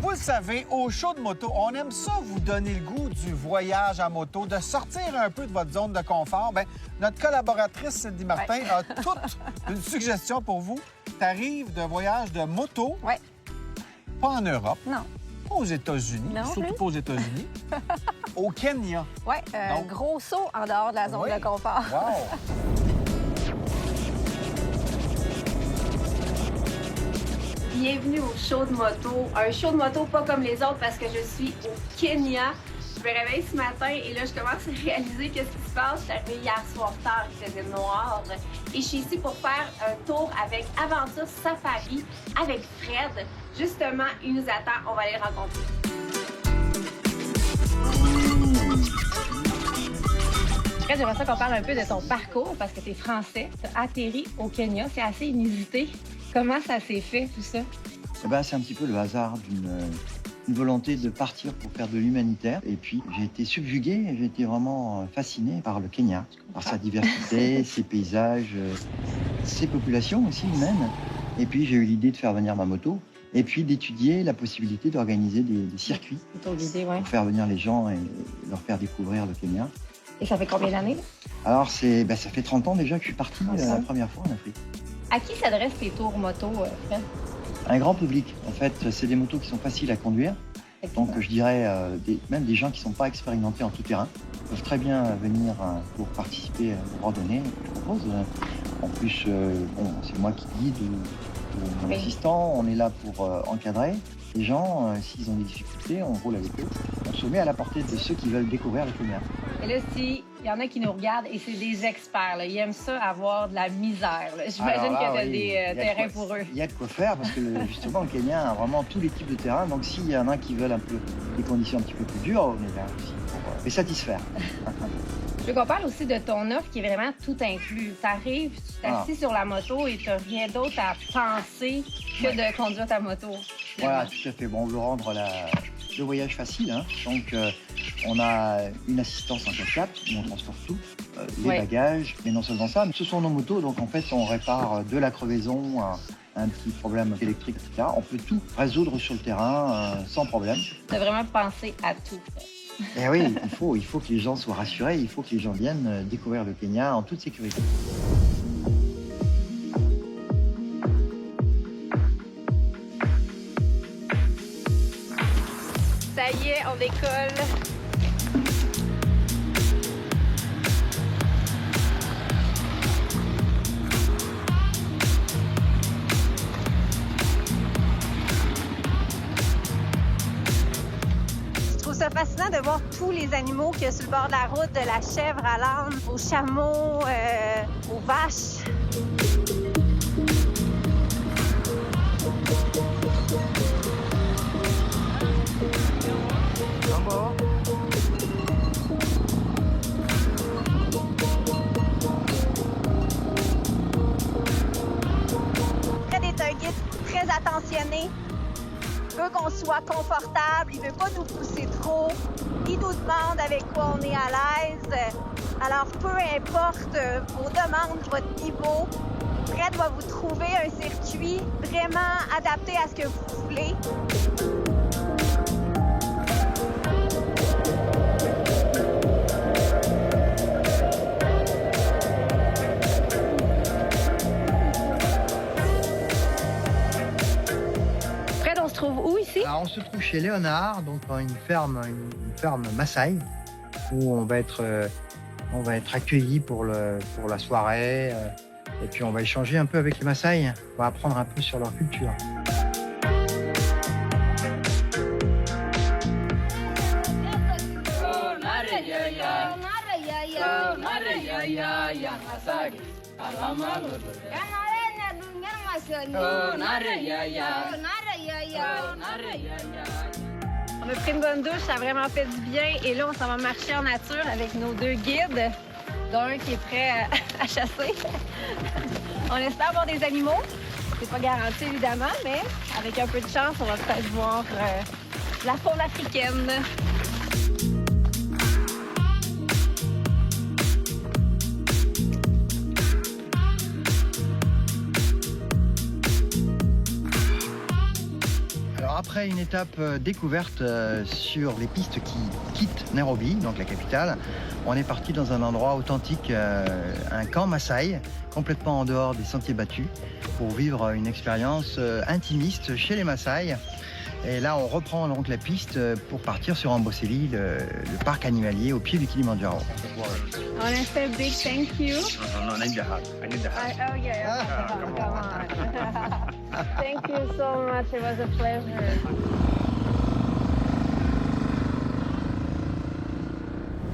Vous le savez, au show de moto, on aime ça vous donner le goût du voyage à moto, de sortir un peu de votre zone de confort. Bien, notre collaboratrice Cindy Martin a toute une suggestion pour vous. T'arrives d'un voyage de moto, pas en Europe, Non. pas aux États-Unis, Non surtout plus. pas aux États-Unis, au Kenya. Oui, Donc- gros saut en dehors de la zone Oui. de confort. Wow! Bienvenue au show de moto. Un show de moto pas comme les autres parce que je suis au Kenya. Je me réveille ce matin et là, je commence à réaliser qu'est-ce qui se passe. Je suis arrivée hier soir tard, il faisait noir. Et je suis ici pour faire un tour avec Aventure Safari avec Fred. Justement, il nous attend. On va aller le rencontrer. Fred, j'aimerais ça qu'on parle un peu de ton parcours parce que tu es français. Tu as atterri au Kenya. C'est assez inusité. Comment ça s'est fait, tout ça? Eh ben, c'est un petit peu le hasard d'une volonté de partir pour faire de l'humanitaire. Et puis, j'ai été subjugué, j'ai été vraiment fasciné par le Kenya, par sa diversité, ses paysages, ses populations aussi humaines. Et puis, j'ai eu l'idée de faire venir ma moto et puis d'étudier la possibilité d'organiser des circuits Plutôt l'idée, oui. pour faire venir les gens et leur faire découvrir le Kenya. Et ça fait combien d'années? Alors, ça fait 30 ans déjà que je suis parti la première fois en Afrique. À qui s'adressent tes tours moto, Fred? Un grand public. En fait, c'est des motos qui sont faciles à conduire. Donc, je dirais, même des gens qui ne sont pas expérimentés en tout-terrain peuvent très bien venir pour participer aux randonnées que je propose. En plus, c'est moi qui guide mon Oui. assistant. On est là pour encadrer les gens. S'ils ont des difficultés, on roule avec eux. On se met à la portée de ceux qui veulent découvrir le Kenya. Et là, s'il y en a qui nous regardent et c'est des experts, là, ils aiment ça avoir de la misère. J'imagine Alors là, que tu as oui, des il y a de terrains quoi- pour eux. Il y a de quoi faire parce que justement, le Kenya a vraiment tous les types de terrains. Donc, s'il y en a qui veulent un peu des conditions un petit peu plus dures, on est là aussi pour les satisfaire. Je veux qu'on parle aussi de ton offre qui est vraiment tout inclus. Tu arrives, tu t'assis sur la moto et tu n'as rien d'autre à penser que de conduire ta moto. Voilà, tout à fait. Bon, on veut rendre le voyage facile. Hein. Donc, on a une assistance en 4x4 où on transporte tout, les bagages. Mais non seulement ça, mais ce sont nos motos. Donc, en fait, on répare de la crevaison à un petit problème électrique, etc. On peut tout résoudre sur le terrain sans problème. Tu as vraiment pensé à tout. Et oui, il faut que les gens soient rassurés. Il faut que les gens viennent découvrir le Kenya en toute sécurité. Ça y est, on décolle. Je trouve ça fascinant de voir tous les animaux qu'il y a sur le bord de la route, de la chèvre à l'âne, aux chameaux, aux vaches. Fred est un guide très attentionné. Il veut qu'on soit confortable, il veut pas nous pousser trop. Il nous demande avec quoi on est à l'aise. Alors, peu importe vos demandes, votre niveau, Fred va vous trouver un circuit vraiment adapté à ce que vous voulez. Fred, on se trouve où ici? Alors, on se trouve chez Léonard, donc dans une ferme Maasai, où on va être accueillis pour la soirée. Et puis, on va échanger un peu avec les Maasai. On va apprendre un peu sur leur culture. On a pris une bonne douche, ça a vraiment fait du bien. Et là, on s'en va marcher en nature avec nos deux guides, dont un qui est prêt à chasser. On espère voir des animaux. C'est pas garanti, évidemment, mais avec un peu de chance, on va peut-être voir la faune africaine. après une étape découverte sur les pistes qui quittent Nairobi, donc la capitale, on est parti dans un endroit authentique, un camp Maasai, complètement en dehors des sentiers battus, pour vivre une expérience intimiste chez les Maasai. Et là, on reprend donc la piste pour partir sur Amboseli, le parc animalier au pied du Kilimandjaro. I want to say a big thank you. No, I need the hug. I need the hug. Oh, yeah. Come on. Thank you so much. It was a pleasure.